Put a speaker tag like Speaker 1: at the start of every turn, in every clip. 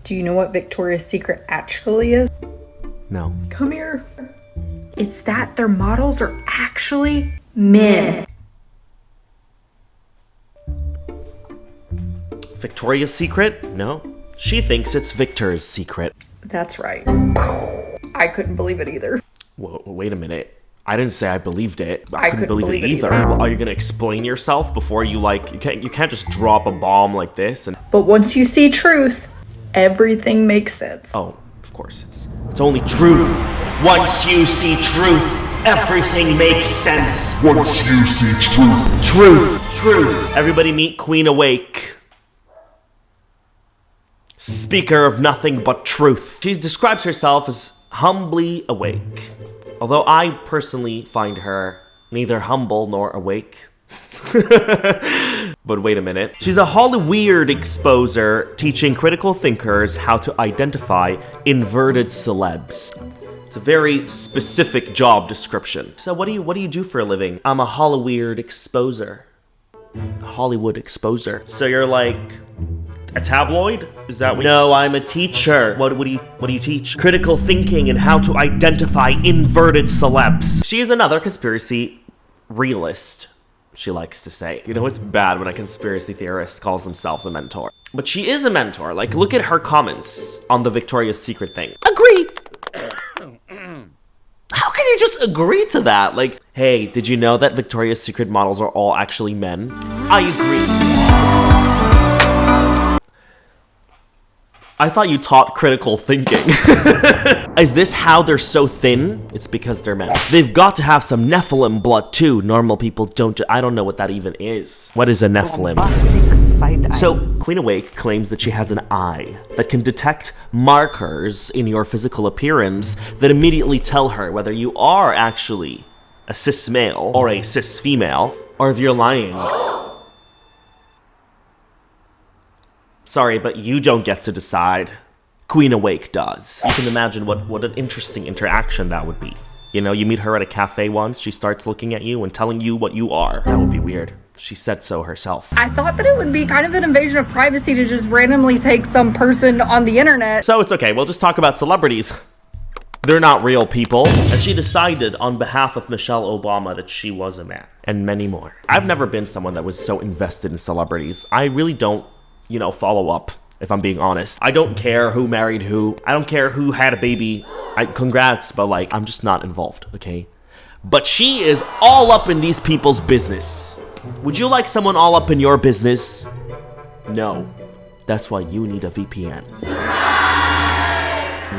Speaker 1: Do you know what Victoria's Secret actually is?
Speaker 2: No.
Speaker 1: Come here. It's that their models are actually men.
Speaker 2: Victoria's Secret? No. She thinks it's Victor's secret.
Speaker 1: That's right. I couldn't believe it either.
Speaker 2: Whoa, wait a minute. I didn't say I believed it.
Speaker 1: I couldn't believe it either.
Speaker 2: Well, are you gonna explain yourself before you you can't just drop a bomb like this and...
Speaker 1: But once you see truth, everything makes sense.
Speaker 2: Oh, of course, it's only truth. Once you see truth, everything makes sense.
Speaker 3: Once you see truth.
Speaker 2: Truth. Everybody meet Queen Awake. Speaker of nothing but truth. She describes herself as humbly awake. Although I personally find her neither humble nor awake. But wait a minute. She's a Hollyweird exposer teaching critical thinkers how to identify inverted celebs. It's a very specific job description. So what do you do for a living? I'm a Hollyweird exposer. A Hollywood exposer. So you're like a tabloid? Is that what? No, I'm a teacher. What do you teach? Critical thinking and how to identify inverted celebs. She is another conspiracy realist, she likes to say. You know, it's bad when a conspiracy theorist calls themselves a mentor. But she is a mentor. Like, look at her comments on the Victoria's Secret thing. Agreed. How can you just agree to that? Like, hey, did you know that Victoria's Secret models are all actually men? I agree. I thought you taught critical thinking. Is this how they're so thin? It's because they're men. They've got to have some Nephilim blood too. Normal people don't. I don't know what that even is. What is a Nephilim? So, Queen Awake claims that she has an eye that can detect markers in your physical appearance that immediately tell her whether you are actually a cis male or a cis female, or if you're lying. Sorry, but you don't get to decide. Queen Awake does. You can imagine what an interesting interaction that would be. You know, you meet her at a cafe once, she starts looking at you and telling you what you are. That would be weird. She said so herself.
Speaker 1: I thought that it would be kind of an invasion of privacy to just randomly take some person on the internet.
Speaker 2: So it's okay, we'll just talk about celebrities. They're not real people. And she decided on behalf of Michelle Obama that she was a man. And many more. I've never been someone that was so invested in celebrities. I really don't, follow up, if I'm being honest. I don't care who married who. I don't care who had a baby. Congrats, but I'm just not involved, okay? But she is all up in these people's business. Would you like someone all up in your business? No. That's why you need a VPN.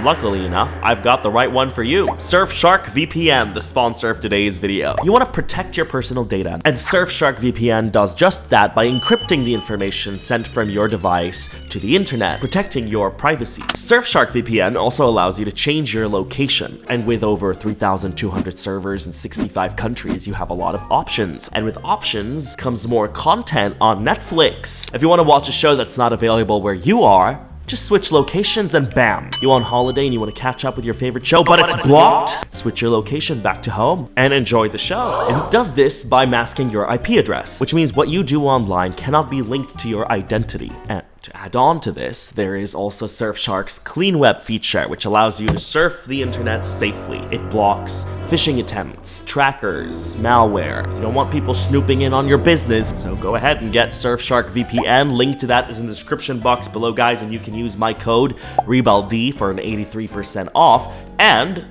Speaker 2: Luckily enough, I've got the right one for you. Surfshark VPN, the sponsor of today's video. You want to protect your personal data, and Surfshark VPN does just that by encrypting the information sent from your device to the internet, protecting your privacy. Surfshark VPN also allows you to change your location, and with over 3,200 servers in 65 countries, you have a lot of options. And with options comes more content on Netflix. If you want to watch a show that's not available where you are, just switch locations and bam! You on holiday and you want to catch up with your favorite show, but it's blocked? Switch your location back to home and enjoy the show. And it does this by masking your IP address, which means what you do online cannot be linked to your identity. And to add on to this, there is also Surfshark's Clean Web feature, which allows you to surf the internet safely. It blocks phishing attempts, trackers, malware. You don't want people snooping in on your business, so go ahead and get Surfshark VPN. Link to that is in the description box below, guys, and you can use my code REBALD for an 83% off and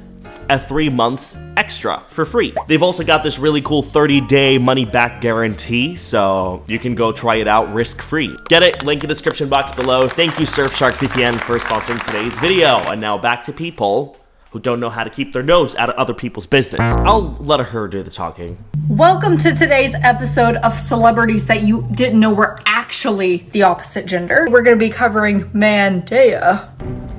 Speaker 2: a 3 months extra for free. They've also got this really cool 30-day money-back guarantee, so you can go try it out risk-free. Get it? Link in the description box below. Thank you, Surfshark VPN, for sponsoring today's video. And now back to people who don't know how to keep their nose out of other people's business. I'll let her do the talking.
Speaker 1: Welcome to today's episode of celebrities that you didn't know were actually the opposite gender. We're going to be covering Mandaya,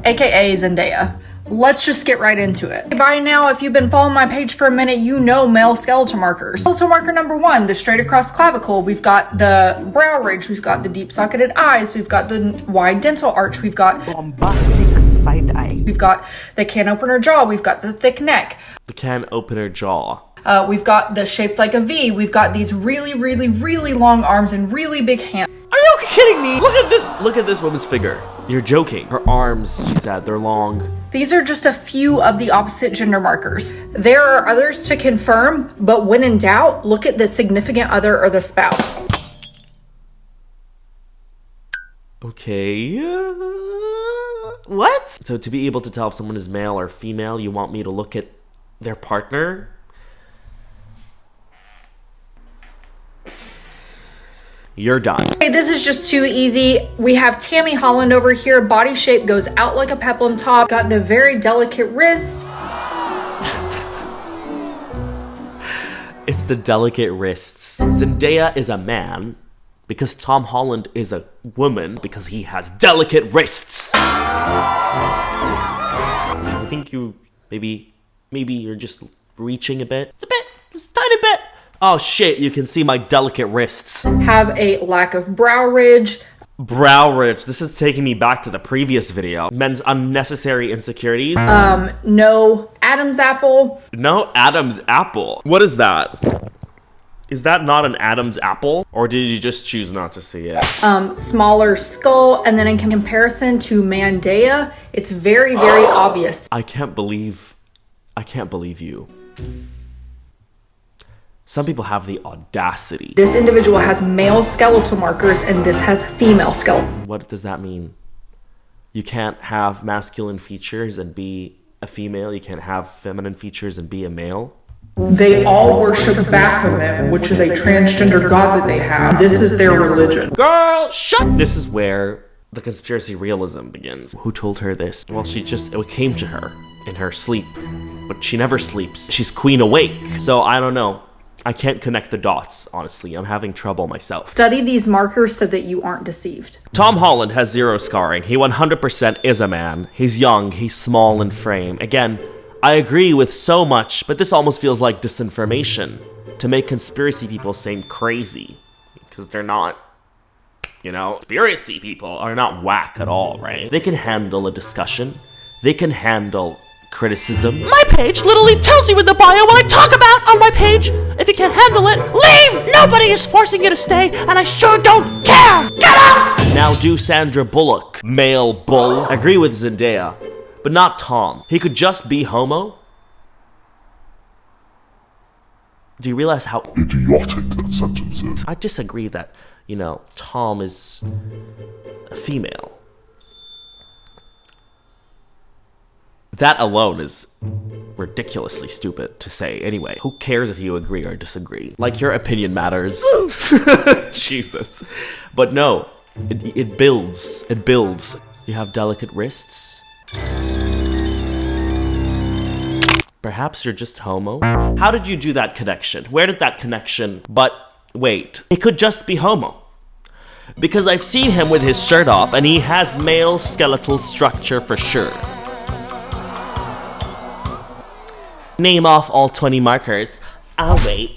Speaker 1: aka Zendaya. Let's just get right into it. By now, if you've been following my page for a minute, you know male skeletal markers. Skeletal marker number 1, the straight across clavicle. We've got the brow ridge. We've got the deep socketed eyes. We've got the wide dental arch. We've got bombastic side eye. We've got the can opener jaw. We've got the thick neck.
Speaker 2: The can opener jaw.
Speaker 1: We've got the shaped like a V. We've got these really, really, really long arms and really big hands.
Speaker 2: Are you kidding me? Look at this woman's figure. You're joking. Her arms, she said, they're long.
Speaker 1: These are just a few of the opposite gender markers. There are others to confirm, but when in doubt, look at the significant other or the spouse.
Speaker 2: Okay. What? So to be able to tell if someone is male or female, you want me to look at their partner? You're done.
Speaker 1: Okay, this is just too easy. We have Tammy Holland over here. Body shape goes out like a peplum top. Got the very delicate wrist.
Speaker 2: It's the delicate wrists. Zendaya is a man because Tom Holland is a woman because he has delicate wrists. I think you maybe you're just reaching a bit. Just a tiny bit. Oh shit, you can see my delicate wrists.
Speaker 1: Have a lack of brow ridge.
Speaker 2: Brow ridge. This is taking me back to the previous video. Men's unnecessary insecurities.
Speaker 1: No Adam's apple.
Speaker 2: No Adam's apple. What is that? Is that not an Adam's apple? Or did you just choose not to see it?
Speaker 1: Smaller skull. And then in comparison to Zendaya, it's very, very obvious.
Speaker 2: I can't believe you. Some people have the audacity.
Speaker 1: This individual has male skeletal markers and this has female skeletal.
Speaker 2: What does that mean? You can't have masculine features and be a female. You can't have feminine features and be a male.
Speaker 4: They all worship Baphomet, which is a transgender god that they have. This is their religion.
Speaker 2: Girl, shut! This is where the conspiracy realism begins. Who told her this? Well, it came to her in her sleep, but she never sleeps. She's queen awake. So I don't know. I can't connect the dots, honestly. I'm having trouble myself.
Speaker 1: Study these markers so that you aren't deceived.
Speaker 2: Tom Holland has zero scarring. He 100% is a man. He's young, he's small in frame. Again, I agree with so much, but this almost feels like disinformation to make conspiracy people seem crazy. Because they're not, conspiracy people are not whack at all, right? They can handle a discussion. They can handle criticism. My page literally tells you in the bio what I talk about on my page. If you can't handle it, leave! Nobody is forcing you to stay, and I sure don't care! Get up! Now do Sandra Bullock, male bull. I agree with Zendaya, but not Tom. He could just be homo. Do you realize how
Speaker 3: Idiotic that sentence is.
Speaker 2: I disagree that, Tom is a female. That alone is ridiculously stupid to say. Anyway, who cares if you agree or disagree? Like, your opinion matters. Jesus. But no, it builds. It builds. You have delicate wrists. Perhaps you're just homo? How did you do that connection? Where did that connection... But wait, it could just be homo. Because I've seen him with his shirt off and he has male skeletal structure for sure. Name off all 20 markers. I'll wait.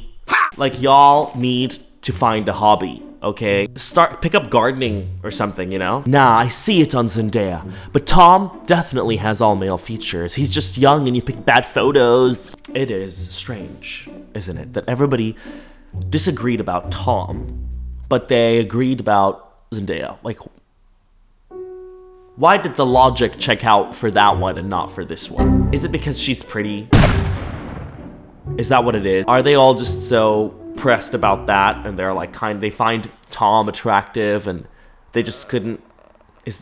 Speaker 2: Like, y'all need to find a hobby, okay? Pick up gardening or something, Nah, I see it on Zendaya. But Tom definitely has all male features. He's just young and you pick bad photos. It is strange, isn't it? That everybody disagreed about Tom, but they agreed about Zendaya. Like, why did the logic check out for that one and not for this one? Is it because she's pretty? Is that what it is? Are they all just so pressed about that and they're like they find Tom attractive and they just couldn't...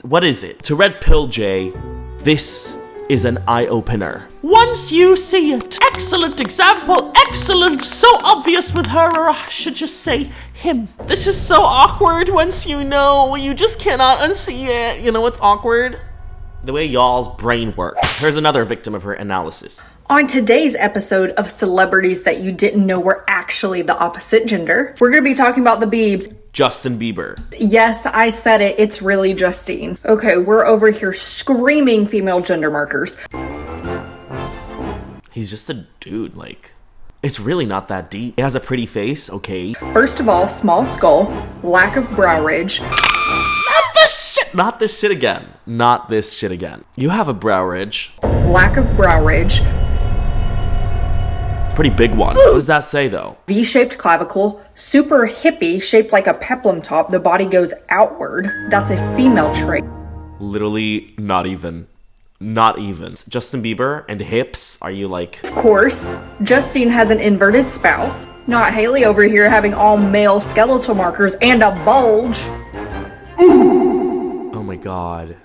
Speaker 2: What is it? To Red Pill J, this is an eye-opener. Once you see it. Excellent example. Excellent. So obvious with her, or I should just say him. This is so awkward once you know. You just cannot unsee it. You know what's awkward? The way y'all's brain works. Here's another victim of her analysis.
Speaker 1: On today's episode of celebrities that you didn't know were actually the opposite gender, we're going to be talking about the Biebs.
Speaker 2: Justin Bieber.
Speaker 1: Yes, I said it. It's really Justine. Okay, we're over here screaming female gender markers.
Speaker 2: He's just a dude, it's really not that deep. He has a pretty face, okay.
Speaker 1: First of all, small skull, lack of brow ridge.
Speaker 2: Not this shit again. Not this shit again. You have a brow ridge.
Speaker 1: Lack of brow ridge.
Speaker 2: Pretty big one. What does that say though?
Speaker 1: V-shaped clavicle, super hippie, shaped like a peplum top. The body goes outward. That's a female trait.
Speaker 2: Literally not even. Not even. Justin Bieber and hips, are you like...
Speaker 1: Of course, Justine has an inverted spouse. Not Haley over here having all male skeletal markers and a bulge.
Speaker 2: Oh my god.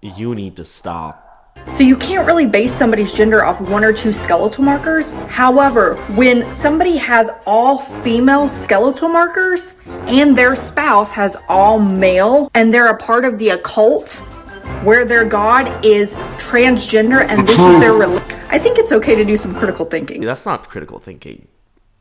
Speaker 2: You need to stop.
Speaker 1: So you can't really base somebody's gender off one or two skeletal markers. However, when somebody has all female skeletal markers and their spouse has all male and they're a part of the occult where their god is transgender and this is their religion, I think it's okay to do some critical thinking.
Speaker 2: That's not critical thinking.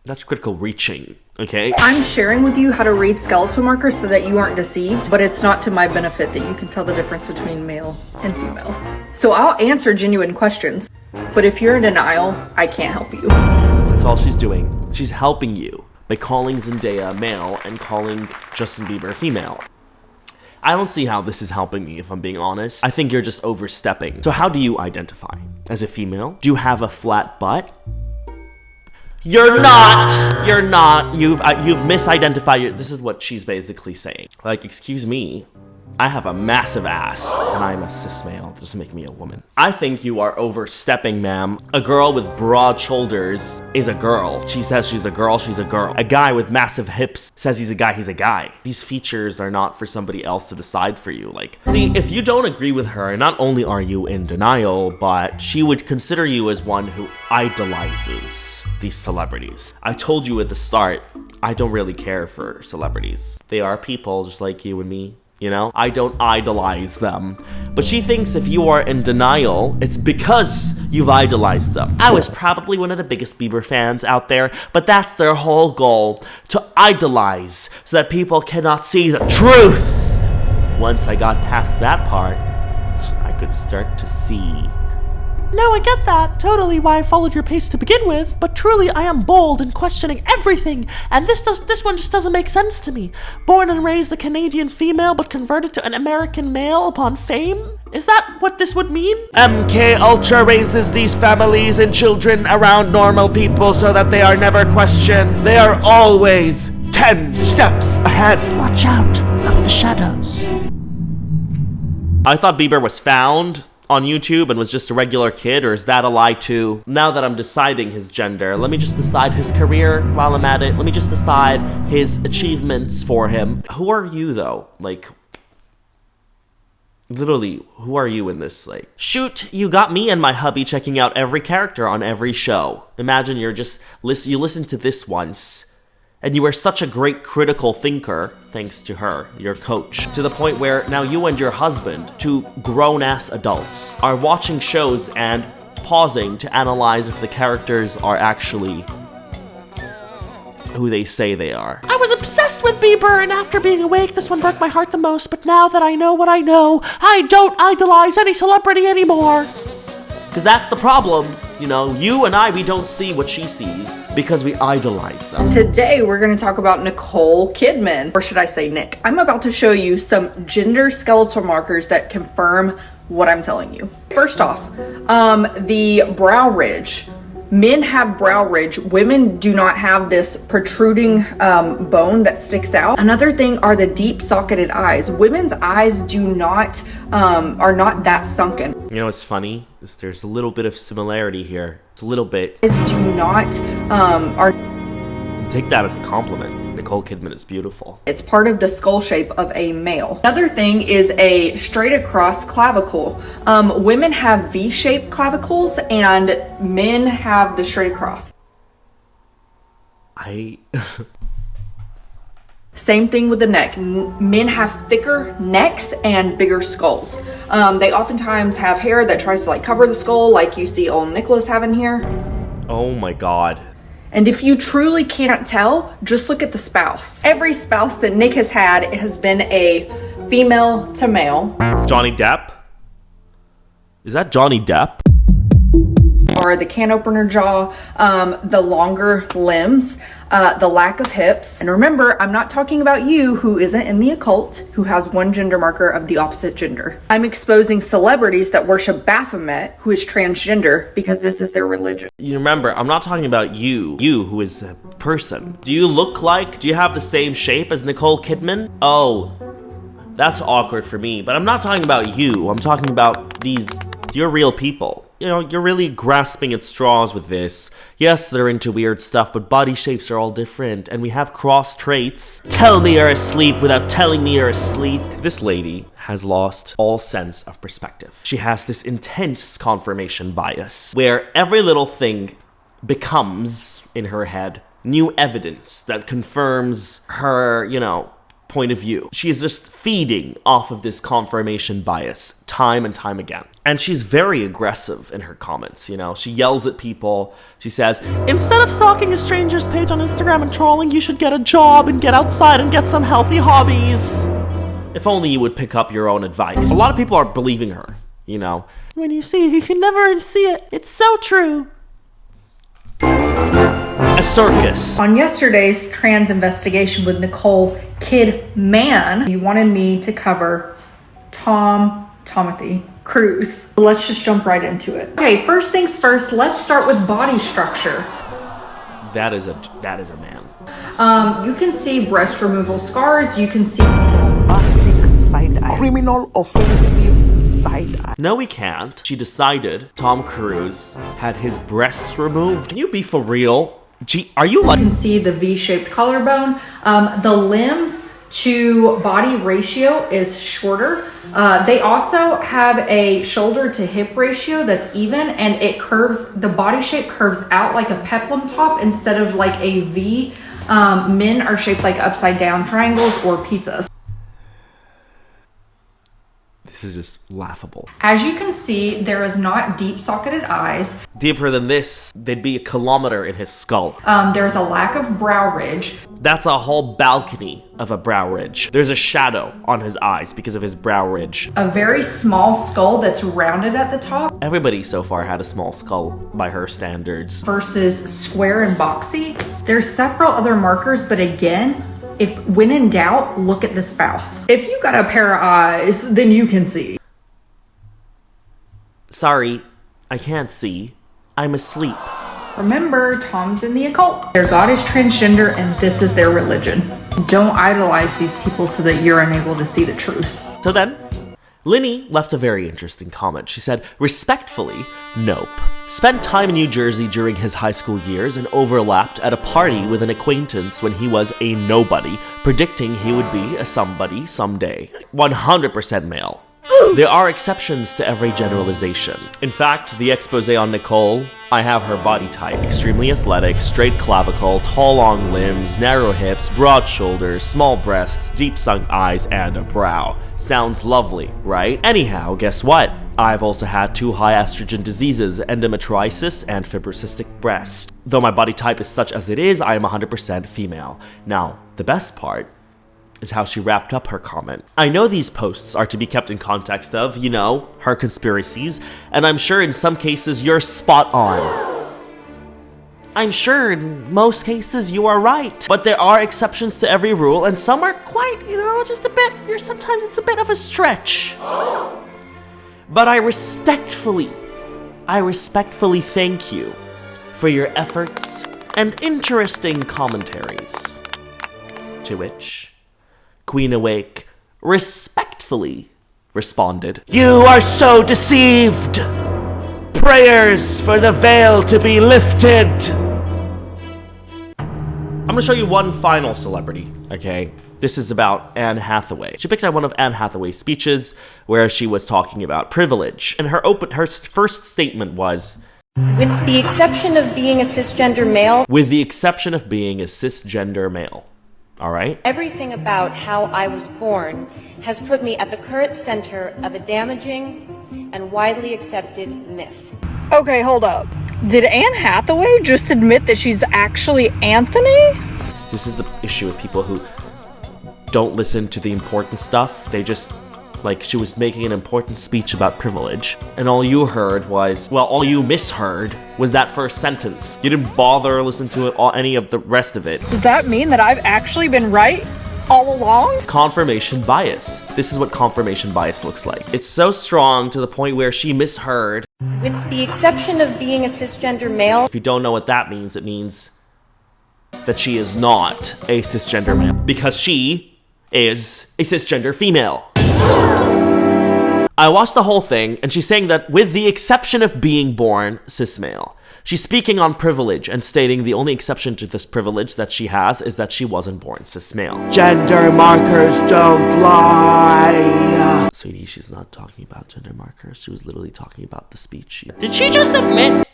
Speaker 2: That's critical reaching, okay?
Speaker 1: I'm sharing with you how to read skeletal markers so that you aren't deceived, but it's not to my benefit that you can tell the difference between male and female. So I'll answer genuine questions, but if you're in denial, I can't help you.
Speaker 2: That's all she's doing. She's helping you by calling Zendaya male and calling Justin Bieber female. I don't see how this is helping me, if I'm being honest. I think you're just overstepping. So how do you identify? As a female? Do you have a flat butt? You're not. You've misidentified. This is what she's basically saying. Like, excuse me, I have a massive ass, and I'm a cis male. It doesn't make me a woman. I think you are overstepping, ma'am. A girl with broad shoulders is a girl. She says she's a girl, she's a girl. A guy with massive hips says he's a guy, he's a guy. These features are not for somebody else to decide for you. Like, see, if you don't agree with her, not only are you in denial, but she would consider you as one who idolizes these celebrities. I told you at the start, I don't really care for celebrities. They are people just like you and me. You know, I don't idolize them. But she thinks if you are in denial, it's because you've idolized them. I was probably one of the biggest Bieber fans out there, but that's their whole goal, to idolize so that people cannot see the truth. Once I got past that part, I could start to see. No, I get that. Totally why I followed your page to begin with, but truly I am bold in questioning everything, and this one just doesn't make sense to me. Born and raised a Canadian female, but converted to an American male upon fame? Is that what this would mean? MK Ultra raises these families and children around normal people so that they are never questioned. They are always 10 steps ahead. Watch out of the shadows. I thought Bieber was found on YouTube and was just a regular kid, or is that a lie too? Now that I'm deciding his gender, let me just decide his career while I'm at it. Let me just decide his achievements for him. Who are you though? Like, literally, who are you in this? Like, shoot, you got me and my hubby checking out every character on every show. Imagine you listen to this once, and you are such a great critical thinker, thanks to her, your coach, to the point where now you and your husband, two grown-ass adults, are watching shows and pausing to analyze if the characters are actually who they say they are. I was obsessed with Bieber, and after being awake, this one broke my heart the most, but now that I know what I know, I don't idolize any celebrity anymore. Because that's the problem. You know, you and I, we don't see what she sees because we idolize them.
Speaker 1: Today, we're going to talk about Nicole Kidman, or should I say Nick. I'm about to show you some gender skeletal markers that confirm what I'm telling you. First off, the brow ridge. Men have brow ridge. Women do not have this protruding bone that sticks out. Another thing are the deep socketed eyes. Women's eyes are not that sunken.
Speaker 2: You know what's funny? Is there's a little bit of similarity here. It's a little bit. Take that as a compliment. Nicole Kidman is beautiful.
Speaker 1: It's part of the skull shape of a male. Another thing is a straight across clavicle. Women have V-shaped clavicles and men have the straight across. Same thing with the neck. Men have thicker necks and bigger skulls. They oftentimes have hair that tries to like cover the skull, like you see old Nicholas having here.
Speaker 2: Oh my god.
Speaker 1: And if you truly can't tell, just look at the spouse. Every spouse that Nick has had has been a female to male.
Speaker 2: It's Johnny Depp? Is that Johnny Depp?
Speaker 1: are the can opener jaw, the longer limbs, the lack of hips. And remember, I'm not talking about you who isn't in the occult, who has one gender marker of the opposite gender. I'm exposing celebrities that worship Baphomet, who is transgender, because this is their religion.
Speaker 2: You remember, I'm not talking about you who is a person. Do you have the same shape as Nicole Kidman? Oh, that's awkward for me, but I'm not talking about you. I'm talking about you're real people. You know, you're really grasping at straws with this. Yes, they're into weird stuff, but body shapes are all different, and we have cross traits. Tell me you're asleep without telling me you're asleep. This lady has lost all sense of perspective. She has this intense confirmation bias, where every little thing becomes, in her head, new evidence that confirms her, point of view. She is just feeding off of this confirmation bias time and time again. And she's very aggressive in her comments, She yells at people. She says, instead of stalking a stranger's page on Instagram and trolling, you should get a job and get outside and get some healthy hobbies. If only you would pick up your own advice. A lot of people are believing her, When you see it, you can never unsee it. It's so true. A circus.
Speaker 1: On yesterday's trans investigation with Nicole Kidman, you wanted me to cover Timothy Cruise. Let's just jump right into it. Okay, first things first, let's start with body structure.
Speaker 2: That is a man.
Speaker 1: You can see breast removal scars. You can see
Speaker 5: bombastic side eye, criminal offensive side eye.
Speaker 2: No, we can't. She decided Tom Cruise had his breasts removed. Can you be for real? Are you like?
Speaker 1: You can see the V-shaped collarbone. The limbs to body ratio is shorter. They also have a shoulder to hip ratio that's even, and it curves, the body shape curves out like a peplum top instead of like a V. Men are shaped like upside down triangles or pizzas.
Speaker 2: This is just laughable.
Speaker 1: As you can see, there is not deep socketed eyes.
Speaker 2: Deeper than this, they'd be a kilometer in his skull.
Speaker 1: There's a lack of brow ridge.
Speaker 2: That's a whole balcony of a brow ridge. There's a shadow on his eyes because of his brow ridge.
Speaker 1: A very small skull that's rounded at the top.
Speaker 2: Everybody so far had a small skull by her standards.
Speaker 1: Versus square and boxy. There's several other markers, but again, when in doubt, look at the spouse. If you got a pair of eyes, then you can see.
Speaker 2: Sorry, I can't see. I'm asleep.
Speaker 1: Remember, Tom's in the occult. Their god is transgender and this is their religion. Don't idolize these people so that you're unable to see the truth.
Speaker 2: So then, Linny left a very interesting comment. She said, respectfully, nope. Spent time in New Jersey during his high school years and overlapped at a party with an acquaintance when he was a nobody, predicting he would be a somebody someday. 100% male. There are exceptions to every generalization. In fact, the expose on Nicole, I have her body type. Extremely athletic, straight clavicle, tall long limbs, narrow hips, broad shoulders, small breasts, deep sunk eyes, and a brow. Sounds lovely, right? Anyhow, guess what? I've also had 2 high estrogen diseases, endometriosis and fibrocystic breast. Though my body type is such as it is, I am 100% female. Now, the best part is how she wrapped up her comment. I know these posts are to be kept in context of, her conspiracies, and I'm sure in some cases you're spot on. I'm sure in most cases you are right, but there are exceptions to every rule, and some are quite, just a bit, sometimes it's a bit of a stretch. But I respectfully thank you for your efforts and interesting commentaries. To which Queen Awake respectfully responded, "You are so deceived! Prayers for the veil to be lifted!" I'm gonna show you one final celebrity, okay? This is about Anne Hathaway. She picked out one of Anne Hathaway's speeches where she was talking about privilege. And her first statement was,
Speaker 6: with the exception of being a cisgender male.
Speaker 2: With the exception of being a cisgender male. All right?
Speaker 6: Everything about how I was born has put me at the current center of a damaging and widely accepted myth.
Speaker 1: Okay, hold up. Did Anne Hathaway just admit that she's actually Anthony?
Speaker 2: This is the issue with people who don't listen to the important stuff. They just like she was making an important speech about privilege, and all you heard was, well, all you misheard was that first sentence. You didn't bother listen to it, or any of the rest of it.
Speaker 1: Does that mean that I've actually been right all along?
Speaker 2: Confirmation bias. This is what confirmation bias looks like. It's so strong to the point where she misheard.
Speaker 6: With the exception of being a cisgender male,
Speaker 2: If you don't know what that means, it means that she is not a cisgender male, because she is a cisgender female. I watched the whole thing, and she's saying that with the exception of being born cis male, she's speaking on privilege and stating the only exception to this privilege that she has is that she wasn't born cis male. Gender markers don't lie. Sweetie, she's not talking about gender markers. She was literally talking about the speech. Did she just admit?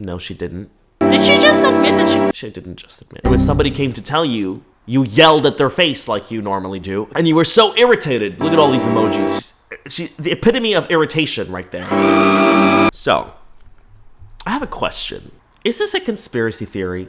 Speaker 2: No, she didn't. Did she just admit that she didn't just admit. When somebody came to tell you, you yelled at their face like you normally do, and you were so irritated. Look at all these emojis. She the epitome of irritation right there. So, I have a question. Is this a conspiracy theory?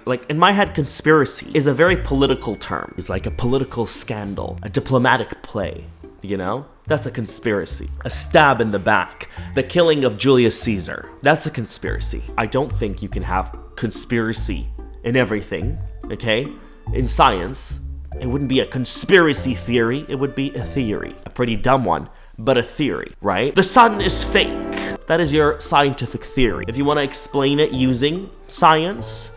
Speaker 2: Like, in my head, conspiracy is a very political term. It's like a political scandal, a diplomatic play, you know? That's a conspiracy. A stab in the back. The killing of Julius Caesar. That's a conspiracy. I don't think you can have conspiracy in everything, okay? In science, it wouldn't be a conspiracy theory, it would be a theory. A pretty dumb one, but a theory, right? The sun is fake. That is your scientific theory. If you want to explain it using science,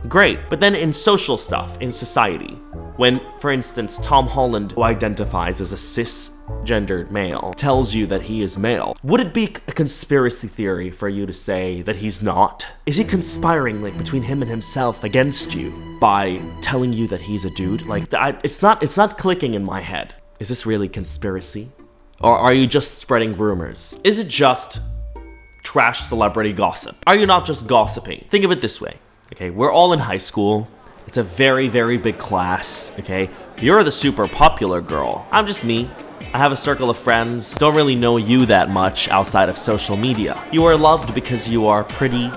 Speaker 2: great. But then in social stuff, in society, when, for instance, Tom Holland, who identifies as a cisgendered male, tells you that he is male, would it be a conspiracy theory for you to say that he's not? Is he conspiring, like, between him and himself against you by telling you that he's a dude? Like, it's not clicking in my head. Is this really conspiracy? Or are you just spreading rumors? Is it just trash celebrity gossip? Are you not just gossiping? Think of it this way, okay? We're all in high school. It's a very, very big class, okay? You're the super popular girl. I'm just me. I have a circle of friends. Don't really know you that much outside of social media. You are loved because you are pretty,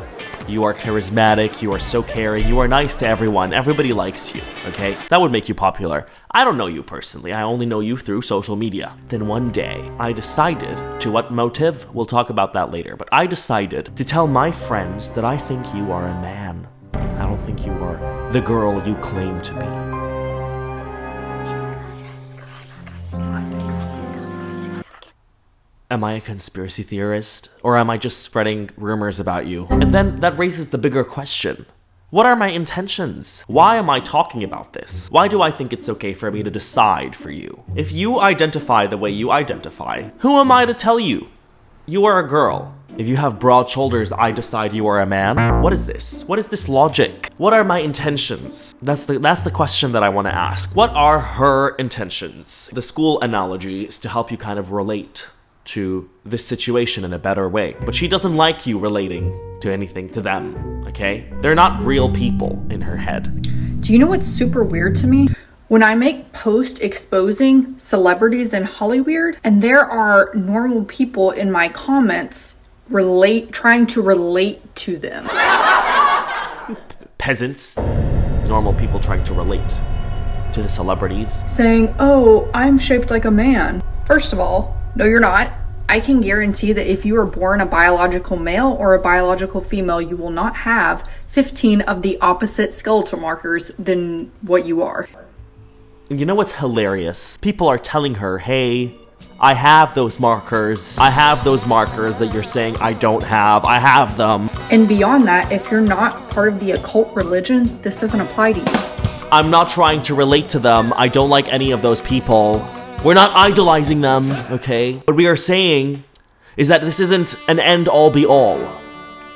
Speaker 2: you are charismatic, you are so caring, you are nice to everyone. Everybody likes you, okay? That would make you popular. I don't know you personally. I only know you through social media. Then one day, I decided, to what motive? We'll talk about that later, but I decided to tell my friends that I think you are a man. I don't think you are the girl you claim to be. Am I a conspiracy theorist? Or am I just spreading rumors about you? And then that raises the bigger question. What are my intentions? Why am I talking about this? Why do I think it's okay for me to decide for you? If you identify the way you identify, who am I to tell you? You are a girl. If you have broad shoulders, I decide you are a man. What is this? What is this logic? What are my intentions? That's the question that I want to ask. What are her intentions? The school analogy is to help you kind of relate to this situation in a better way. But she doesn't like you relating to anything to them, okay? They're not real people in her head.
Speaker 1: Do you know what's super weird to me? When I make posts exposing celebrities in Hollywood, and there are normal people in my comments trying to relate to them.
Speaker 2: Peasants, normal people trying to relate to the celebrities.
Speaker 1: Saying, oh, I'm shaped like a man. First of all, no, you're not. I can guarantee that if you are born a biological male or a biological female, you will not have 15 of the opposite skeletal markers than what you are.
Speaker 2: You know what's hilarious? People are telling her, hey, I have those markers. I have those markers that you're saying I don't have. I have them.
Speaker 1: And beyond that, if you're not part of the occult religion, this doesn't apply to you.
Speaker 2: I'm not trying to relate to them. I don't like any of those people. We're not idolizing them, okay? What we are saying is that this isn't an end-all be-all.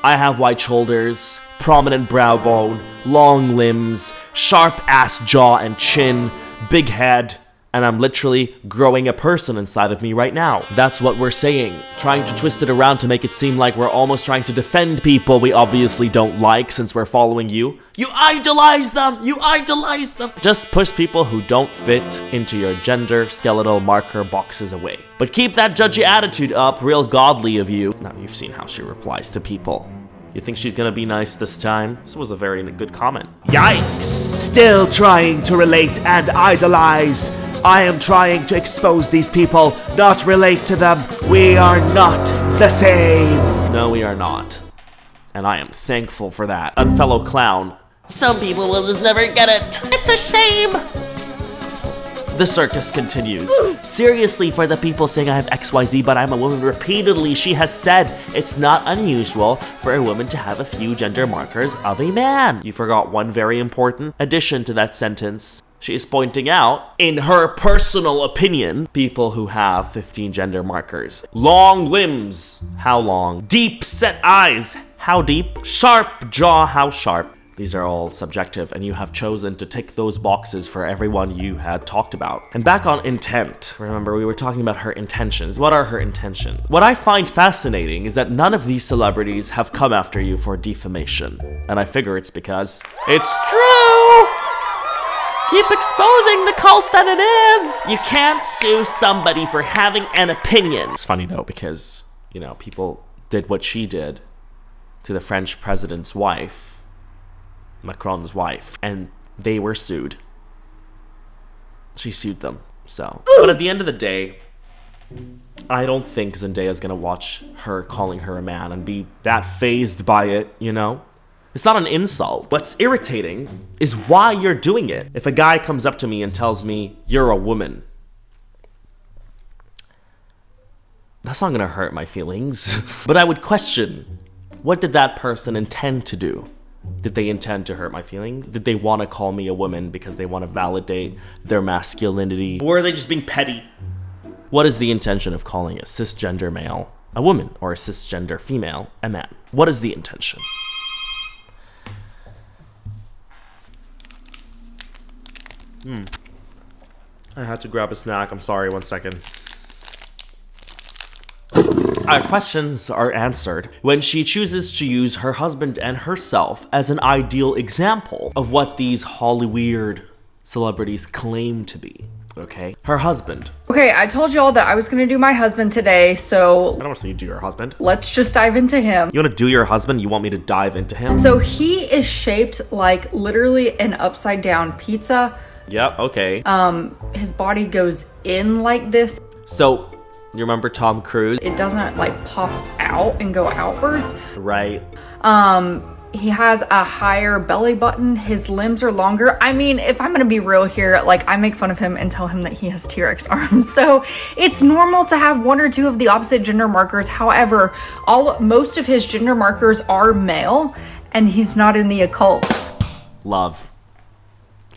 Speaker 2: I have white shoulders, prominent brow bone, long limbs, sharp-ass jaw and chin, big head, and I'm literally growing a person inside of me right now. That's what we're saying. Trying to twist it around to make it seem like we're almost trying to defend people we obviously don't like since we're following you. You idolize them! You idolize them! Just push people who don't fit into your gender skeletal marker boxes away. But keep that judgy attitude up, real godly of you. Now you've seen how she replies to people. You think she's gonna be nice this time? This was a very good comment. Yikes! Still trying to relate and idolize. I am trying to expose these people, not relate to them. We are not the same. No, we are not. And I am thankful for that. And fellow clown, some people will just never get it. It's a shame. The circus continues. Seriously, for the people saying I have XYZ but I'm a woman, repeatedly she has said it's not unusual for a woman to have a few gender markers of a man. You forgot one very important addition to that sentence. She is pointing out, in her personal opinion, people who have 15 gender markers. Long limbs, how long? Deep set eyes, how deep? Sharp jaw, how sharp? These are all subjective, and you have chosen to tick those boxes for everyone you had talked about. And back on intent, remember we were talking about her intentions. What are her intentions? What I find fascinating is that none of these celebrities have come after you for defamation. And I figure it's because it's true! Keep exposing the cult that it is! You can't sue somebody for having an opinion. It's funny though, because, you know, people did what she did to the French president's wife. Macron's wife, and they were sued. She sued them, so. But at the end of the day, I don't think Zendaya's gonna watch her calling her a man and be that fazed by it, you know? It's not an insult. What's irritating is why you're doing it. If a guy comes up to me and tells me, you're a woman, that's not gonna hurt my feelings. But I would question, what did that person intend to do? Did they intend to hurt my feelings? Did they want to call me a woman because they want to validate their masculinity? Or are they just being petty? What is the intention of calling a cisgender male a woman or a cisgender female a man? What is the intention? I had to grab a snack. I'm sorry, 1 second. Our questions are answered when she chooses to use her husband and herself as an ideal example of what these Hollyweird celebrities claim to be, okay? Her husband.
Speaker 1: Okay, I told y'all that I was gonna do my husband today, so
Speaker 2: I don't want to see you do your husband.
Speaker 1: let's just dive into him.
Speaker 2: You want to do your husband? You want me to dive into him?
Speaker 1: So he is shaped like literally an upside down pizza.
Speaker 2: Yep, okay.
Speaker 1: His body goes in like this.
Speaker 2: So, you remember Tom Cruise?
Speaker 1: It doesn't like pop out and go outwards.
Speaker 2: Right.
Speaker 1: He has a higher belly button. His limbs are longer. I mean, if I'm gonna be real here, like I make fun of him and tell him that he has T-Rex arms. So it's normal to have one or two of the opposite gender markers. However, most of his gender markers are male, and he's not in the occult.
Speaker 2: Love.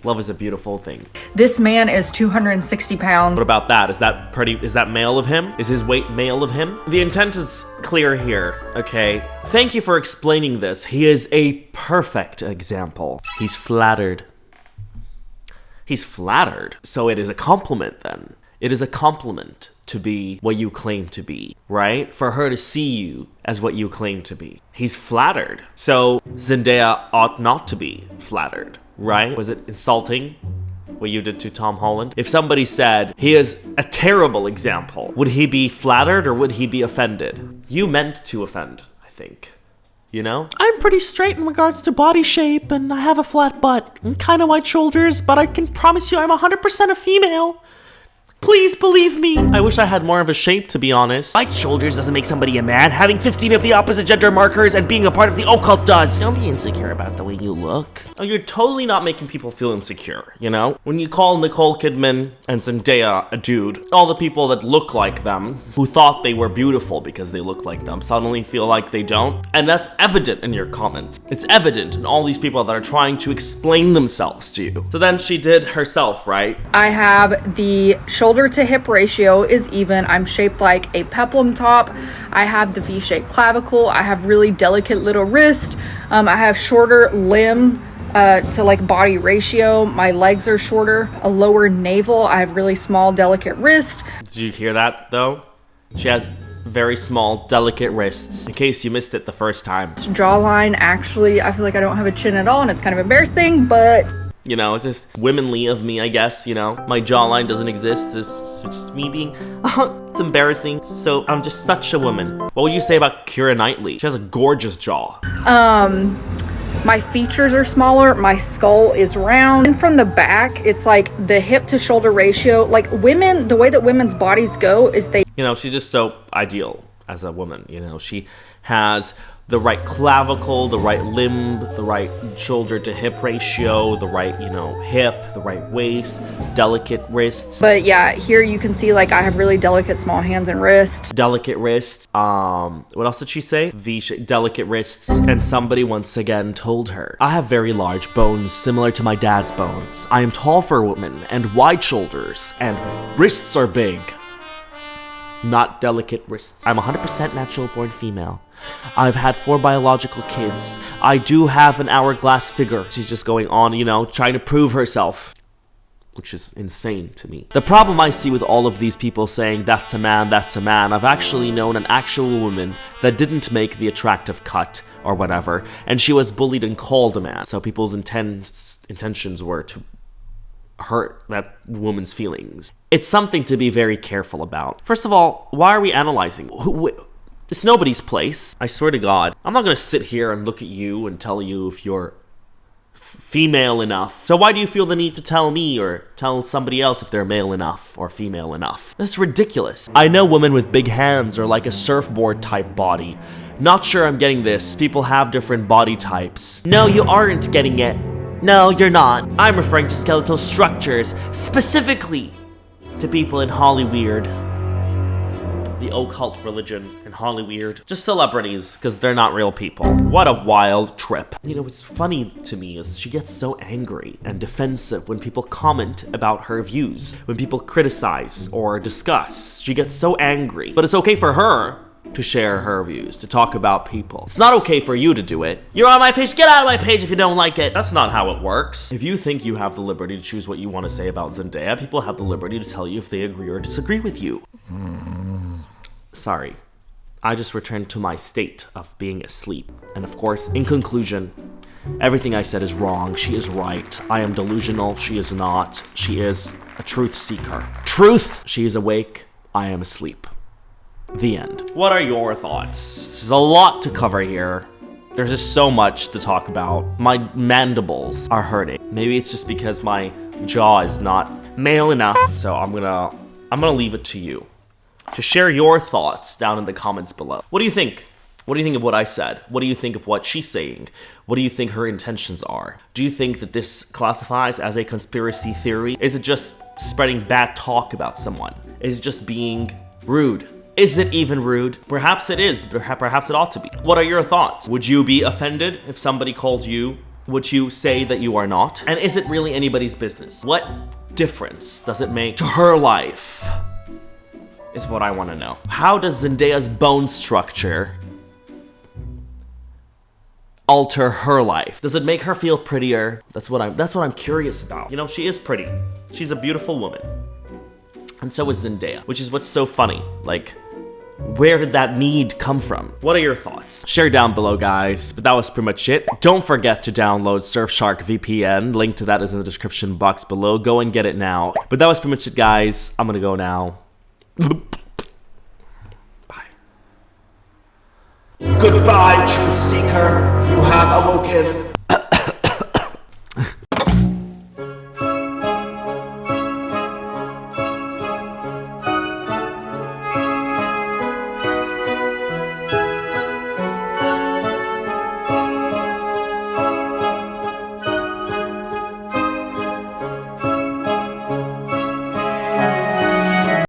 Speaker 2: Love is a beautiful thing.
Speaker 1: This man is 260 pounds.
Speaker 2: What about that? Is that male of him? Is his weight male of him? The intent is clear here, okay? Thank you for explaining this. He is a perfect example. He's flattered. He's flattered. So it is a compliment then. It is a compliment to be what you claim to be, right? For her to see you as what you claim to be. He's flattered. So Zendaya ought not to be flattered. Right? Was it insulting what you did to Tom Holland? If somebody said he is a terrible example, would he be flattered or would he be offended? You meant to offend, I think. You know? I'm pretty straight in regards to body shape and I have a flat butt and kind of wide shoulders, but I can promise you I'm 100% a female. Please believe me. I wish I had more of a shape, to be honest. Wide shoulders doesn't make somebody a man. Having 15 of the opposite gender markers and being a part of the occult does. Don't be insecure about the way you look. Oh, you're totally not making people feel insecure, you know? When you call Nicole Kidman and Zendaya a dude, all the people that look like them, who thought they were beautiful because they look like them, suddenly feel like they don't. And that's evident in your comments. It's evident in all these people that are trying to explain themselves to you. So then she did herself, right?
Speaker 1: I have the shoulder to hip ratio is even. I'm shaped like a peplum top. I have the V-shaped clavicle. I have really delicate little wrist. I have shorter limb to like body ratio. My legs are shorter, a lower navel. I have really small, delicate wrist.
Speaker 2: Did you hear that though? She has very small, delicate wrists, in case you missed it the first time.
Speaker 1: Jawline, actually, I feel like I don't have a chin at all and it's kind of embarrassing, but
Speaker 2: You know, it's just womanly of me, I guess, you know. My jawline doesn't exist. It's just me being, it's embarrassing. So I'm just such a woman. What would you say about Keira Knightley? She has a gorgeous jaw.
Speaker 1: My features are smaller, my skull is round. And from the back, it's like the hip to shoulder ratio. Like women, the way that women's bodies go is they...
Speaker 2: You know, she's just so ideal as a woman, you know. She has the right clavicle, the right limb, the right shoulder to hip ratio, the right, you know, hip, the right waist, delicate wrists.
Speaker 1: But yeah, here you can see like I have really delicate small hands and wrists.
Speaker 2: Delicate wrists. What else did she say? Delicate wrists. And somebody once again told her, I have very large bones similar to my dad's bones. I am tall for a woman and wide shoulders and wrists are big. Not delicate wrists. I'm 100% natural born female. I've had 4 biological kids. I do have an hourglass figure. She's just going on, you know, trying to prove herself. Which is insane to me. The problem I see with all of these people saying, that's a man, I've actually known an actual woman that didn't make the attractive cut or whatever, and she was bullied and called a man. So people's intentions were to hurt that woman's feelings. It's something to be very careful about. First of all, why are we analyzing? It's nobody's place. I swear to God, I'm not gonna sit here and look at you and tell you if you're female enough. So why do you feel the need to tell me or tell somebody else if they're male enough or female enough? That's ridiculous. I know women with big hands or like a surfboard type body. Not sure I'm getting this. People have different body types. No, you aren't getting it. No, you're not. I'm referring to skeletal structures, specifically to people in Hollyweird. The occult religion in Hollyweird. Just celebrities, because they're not real people. What a wild trip. You know, what's funny to me is she gets so angry and defensive when people comment about her views. When people criticize or discuss, she gets so angry. But it's okay for her to share her views, to talk about people. It's not okay for you to do it. You're on my page, get out of my page if you don't like it. That's not how it works. If you think you have the liberty to choose what you want to say about Zendaya, people have the liberty to tell you if they agree or disagree with you. Sorry. I just returned to my state of being asleep. And of course, in conclusion, everything I said is wrong. She is right. I am delusional. She is not. She is a truth seeker. Truth! She is awake. I am asleep. The end. What are your thoughts? There's a lot to cover here. There's just so much to talk about. My mandibles are hurting. Maybe it's just because my jaw is not male enough. So I'm gonna leave it to you to share your thoughts down in the comments below. What do you think? What do you think of what I said? What do you think of what she's saying? What do you think her intentions are? Do you think that this classifies as a conspiracy theory? Is it just spreading bad talk about someone? Is it just being rude? Is it even rude? Perhaps it is, perhaps it ought to be. What are your thoughts? Would you be offended if somebody called you? Would you say that you are not? And is it really anybody's business? What difference does it make to her life? Is what I want to know. How does Zendaya's bone structure alter her life? Does it make her feel prettier? That's what I'm curious about. You know, she is pretty. She's a beautiful woman. And so is Zendaya, which is what's so funny. Like, where did that need come from? What are your thoughts? Share down below, guys. But that was pretty much it. Don't forget to download Surfshark VPN. Link to that is in the description box below. Go and get it now. But that was pretty much it, guys. I'm gonna go now. Bye. Goodbye, truth seeker. You have awoken.